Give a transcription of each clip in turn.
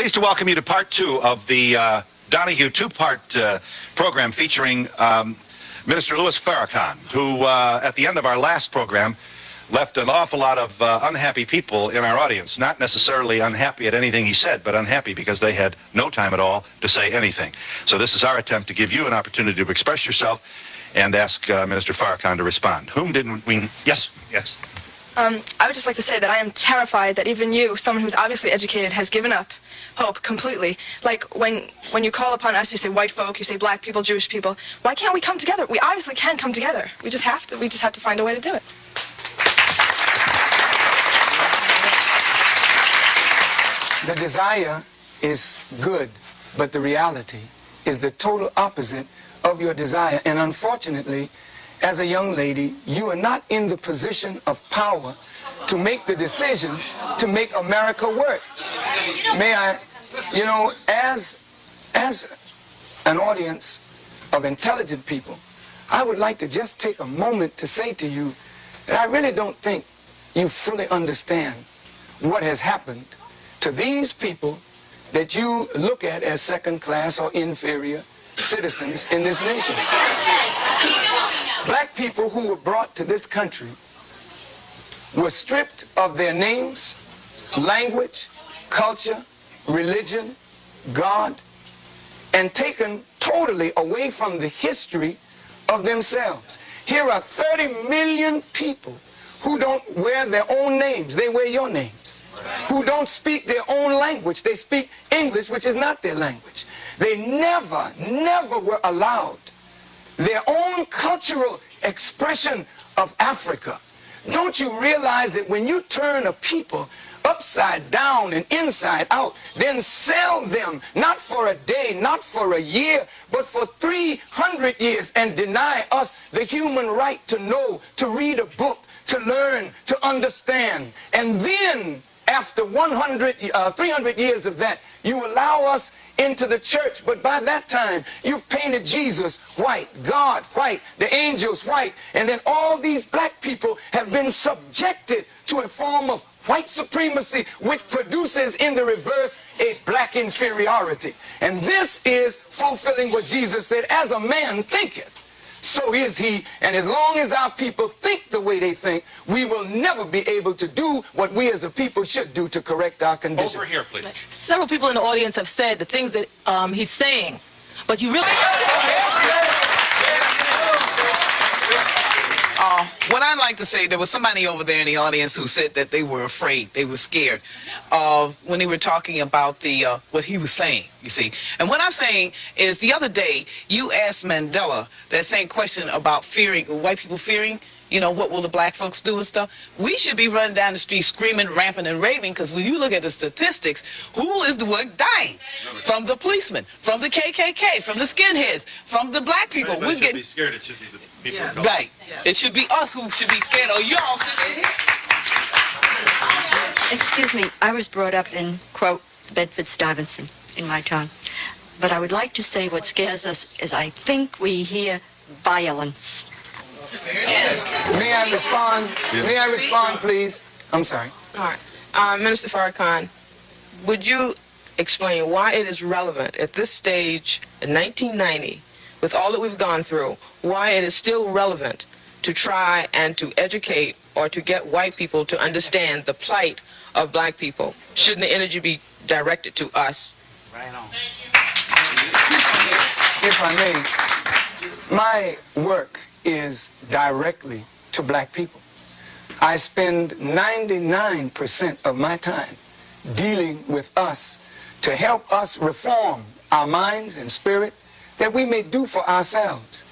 Pleased to welcome you to part two of the Donahue two-part program featuring Minister Louis Farrakhan, who at the end of our last program left an awful lot of unhappy people in our audience. Not necessarily unhappy at anything he said, but unhappy because they had no time at all to say anything. So this is our attempt to give you an opportunity to express yourself and ask Minister Farrakhan to respond. Whom didn't we... Yes, yes. I would just like to say that I am terrified that even you, someone who's obviously educated, has given up hope completely. Like when you call upon us, you say white folk, you say black people, Jewish people. Why can't we come together? We obviously can come together. We just have to. We just have to find a way to do it. The desire is good, but the reality is the total opposite of your desire. And unfortunately, as a young lady, you are not in the position of power to make the decisions to make America work. May I, as an audience of intelligent people, I would like to just take a moment to say to you that I really don't think you fully understand what has happened to these people that you look at as second-class or inferior citizens in this nation. Black people who were brought to this country were stripped of their names, language, culture, religion, God, and taken totally away from the history of themselves. Here are 30 million people who don't wear their own names. They wear your names. Who don't speak their own language. They speak English, which is not their language. They never were allowed their own cultural expression of Africa. Don't you realize that when you turn a people upside down and inside out, then sell them not for a day, not for a year, but for 300 years, and deny us the human right to know, to read a book, to learn, to understand, and then after 300 years of that, you allow us into the church, but by that time, you've painted Jesus white, God white, the angels white, and then all these black people have been subjected to a form of white supremacy, which produces in the reverse a black inferiority. And this is fulfilling what Jesus said, as a man thinketh, so is he. And as long as our people think the way they think, we will never be able to do what we as a people should do to correct our condition. Over here, please. Several people in the audience have said the things that he's saying, but you really... What I'd like to say, there was somebody over there in the audience who said that they were afraid, they were scared when they were talking about what he was saying, you see. And what I'm saying is, the other day, you asked Mandela that same question about fearing, white people fearing, what will the black folks do and stuff. We should be running down the street screaming, ramping, and raving, because when you look at the statistics, who is the one dying? From the policemen, from the KKK, from the skinheads, from the black people. We should be scared. It should be the people. Yeah. Right. Yeah. It should be us who should be scared, or y'all sitting here. Excuse me, I was brought up in, quote, Bedford-Stuyvesant in my time. But I would like to say what scares us is I think we hear violence. May I respond? May I respond, please? I'm sorry. All right. Minister Farrakhan, would you explain why it is relevant at this stage in 1990, with all that we've gone through, why it is still relevant to try and to educate or to get white people to understand the plight of black people? Shouldn't the energy be directed to us? Right on. If I may, my work is directly to black people. I spend 99% of my time dealing with us to help us reform our minds and spirit that we may do for ourselves.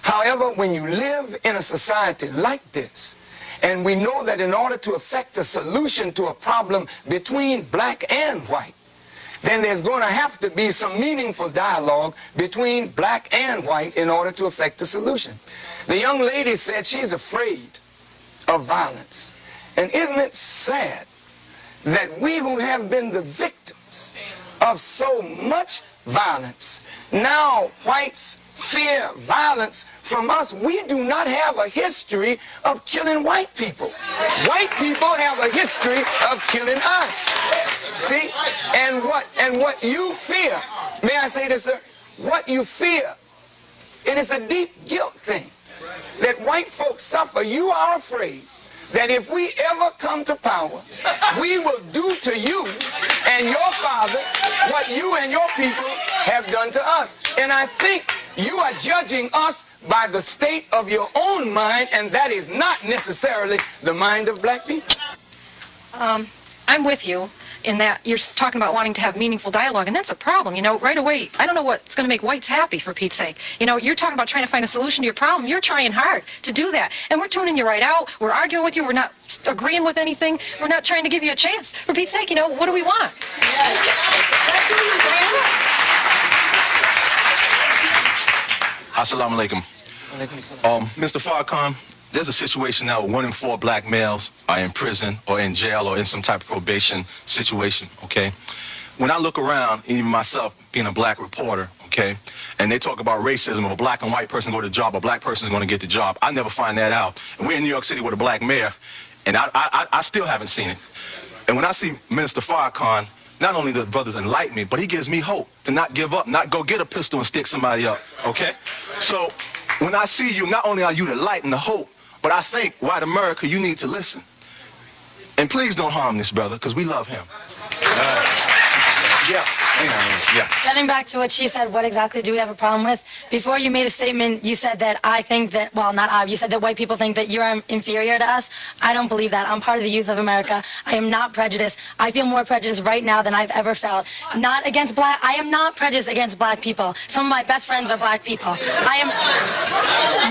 However, when you live in a society like this, and we know that in order to effect a solution to a problem between black and white, then there's going to have to be some meaningful dialogue between black and white in order to effect a solution. The young lady said she's afraid of violence. And isn't it sad that we who have been the victims of so much violence, now whites fear violence from us. We do not have a history of killing white people. White people have a history of killing us. See? And what you fear, may I say this, sir? What you fear, it is a deep guilt thing that white folks suffer. You are afraid that if we ever come to power, we will do to you and your fathers what you and your people have done to us. And I think you are judging us by the state of your own mind, and that is not necessarily the mind of black people. I'm with you in that you're talking about wanting to have meaningful dialogue, and that's a problem. You know, right away, I don't know what's going to make whites happy, for Pete's sake. You know, you're talking about trying to find a solution to your problem. You're trying hard to do that, and we're tuning you right out. We're arguing with you. We're not agreeing with anything. We're not trying to give you a chance. For Pete's sake, you know, what do we want? Assalamu alaikum. Mr. Farrakhan, there's a situation now where 1 in 4 black males are in prison or in jail or in some type of probation situation, okay? When I look around, even myself being a black reporter, okay, and they talk about racism, if a black and white person go to the job, a black person is going to get the job. I never find that out. And we're in New York City with a black mayor, and I still haven't seen it. And when I see Minister Farrakhan, not only does brothers enlighten me, but he gives me hope to not give up, not go get a pistol and stick somebody up, okay? So when I see you, not only are you the light and the hope, but I think, white America, you need to listen. And please don't harm this brother, because we love him. Yeah. Getting back to what she said, what exactly do we have a problem with? Before you made a statement, you said that I think that, well, not I, you said that white people think that you're inferior to us. I don't believe that. I'm part of the youth of America. I am not prejudiced. I feel more prejudiced right now than I've ever felt. Not against black, I am not prejudiced against black people. Some of my best friends are black people. I am,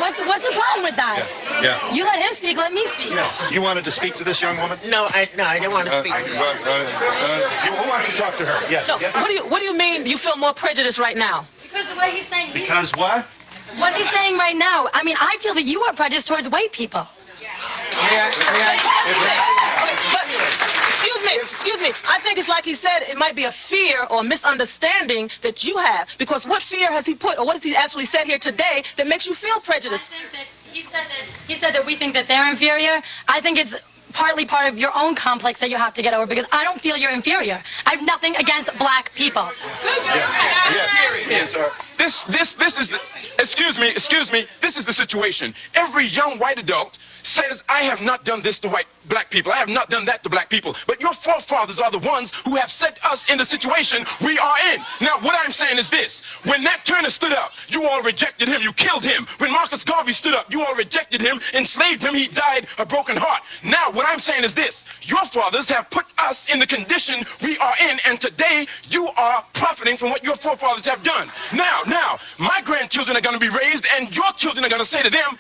what's the problem with that? Yeah. You let him speak, let me speak. Yeah. You wanted to speak to this young woman? No, I didn't want to speak. Who wants to talk to her? Yeah. No, Yeah. what do you mean you feel more prejudiced right now? Because the way he's saying... Because what? What he's saying right now, I mean, I feel that you are prejudiced towards white people. Excuse me. I think it's like he said, it might be a fear or misunderstanding that you have. Because what fear has he put, or what has he actually said here today that makes you feel prejudiced? I think that he said that we think that they're inferior. I think it's partly part of your own complex that you have to get over, because I don't feel you're inferior. I have nothing against black people. Yes, sir. This is the, excuse me, this is the situation. Every young white adult says, I have not done this to black people. I have not done that to black people. But your forefathers are the ones who have set us in the situation we are in. Now, what I'm saying is this. When Nat Turner stood up, you all rejected him. You killed him. When Marcus Garvey stood up, you all rejected him, enslaved him. He died a broken heart. Now, what I'm saying is this. Your fathers have put us in the condition we are in, and today you are profiting from what your forefathers have done. Now, my grandchildren are going to be raised, and your children are going to say to them,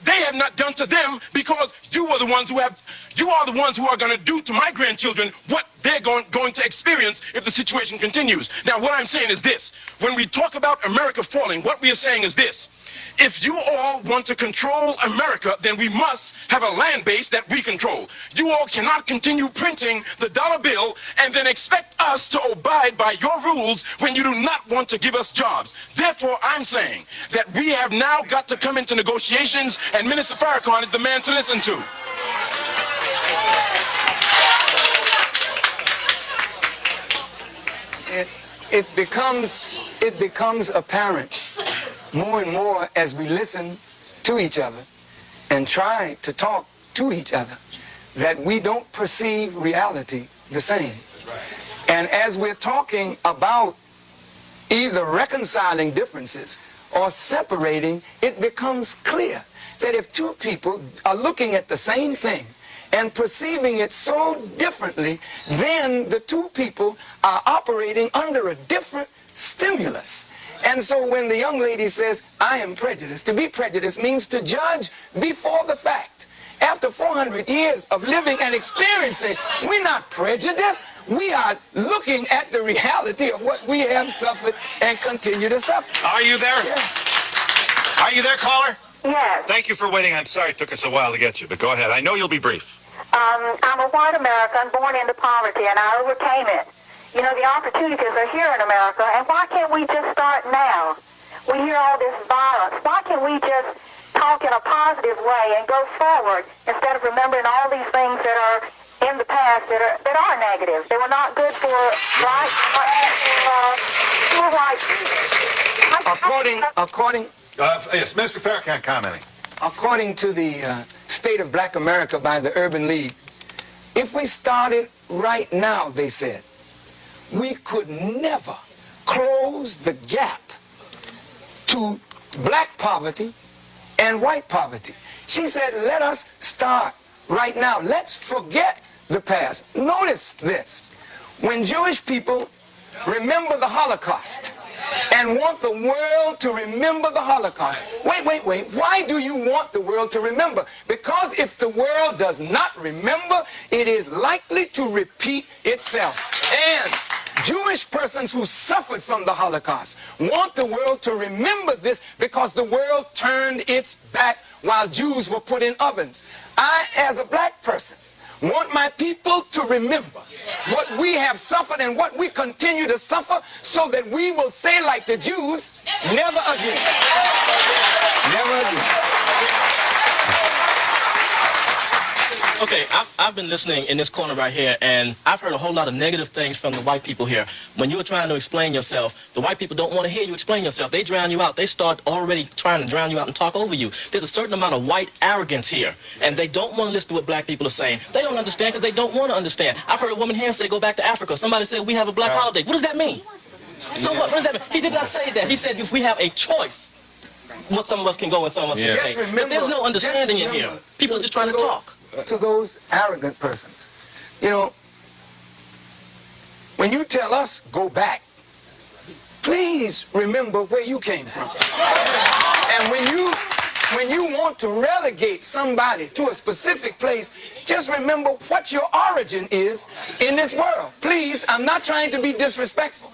they have not done to them, because you are the ones who are going to do to my grandchildren what they're going to experience if the situation continues. Now, what I'm saying is this. When we talk about America falling, what we are saying is this. If you all want to control America, then we must have a land base that we control. You all cannot continue printing the dollar bill and then expect us to abide by your rules when you do not want to give us jobs. Therefore, I'm saying that we have now got to come into negotiations, and Minister Farrakhan is the man to listen to. It becomes apparent more and more as we listen to each other and try to talk to each other that we don't perceive reality the same. And as we're talking about either reconciling differences or separating, it becomes clear that if two people are looking at the same thing and perceiving it so differently, then the two people are operating under a different stimulus. And so when the young lady says, I am prejudiced, to be prejudiced means to judge before the fact. After 400 years of living and experiencing, we're not prejudiced. We are looking at the reality of what we have suffered and continue to suffer. Are you there? Yeah. Are you there, caller? Yes. Thank you for waiting. I'm sorry it took us a while to get you, but go ahead. I know you'll be brief. I'm a white American born into poverty, and I overcame it. You know, the opportunities are here in America, and why can't we just start now? we hear all this violence. Why can't we just talk in a positive way and go forward instead of remembering all these things that are in the past that are negative? They were not good for white, Yes, Minister Farrakhan commenting. According to the State of Black America by the Urban League, if we started right now, they said, we could never close the gap to black poverty and white poverty. She said, let us start right now. Let's forget the past. Notice this. When Jewish people remember the Holocaust and want the world to remember the Holocaust. Wait. Why do you want the world to remember? Because if the world does not remember, it is likely to repeat itself. And Jewish persons who suffered from the Holocaust want the world to remember this because the world turned its back while Jews were put in ovens. I, as a black person, want my people to remember what we have suffered and what we continue to suffer so that we will say like the Jews, never again. Never again. Okay, I've been listening in this corner right here, and I've heard a whole lot of negative things from the white people here. When you were trying to explain yourself, the white people don't want to hear you explain yourself. They drown you out. They start already trying to drown you out and talk over you. There's a certain amount of white arrogance here, and they don't want to listen to what black people are saying. They don't understand because they don't want to understand. I've heard a woman here say, go back to Africa. Somebody said, we have a black holiday. What does that mean? So what does that mean? He did not say that. He said, if we have a choice, what some of us can go and some of us can stay. But there's no understanding in here. People are just trying to talk. To those arrogant persons, you know, when you tell us go back, please remember where you came from. And when you want to relegate somebody to a specific place, just remember what your origin is in this world. Please, I'm not trying to be disrespectful,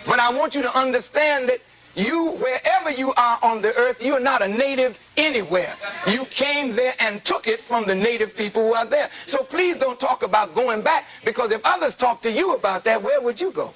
but I want you to understand that you, wherever you are on the earth, you're not a native anywhere. You came there and took it from the native people who are there. So please don't talk about going back, because if others talk to you about that, where would you go?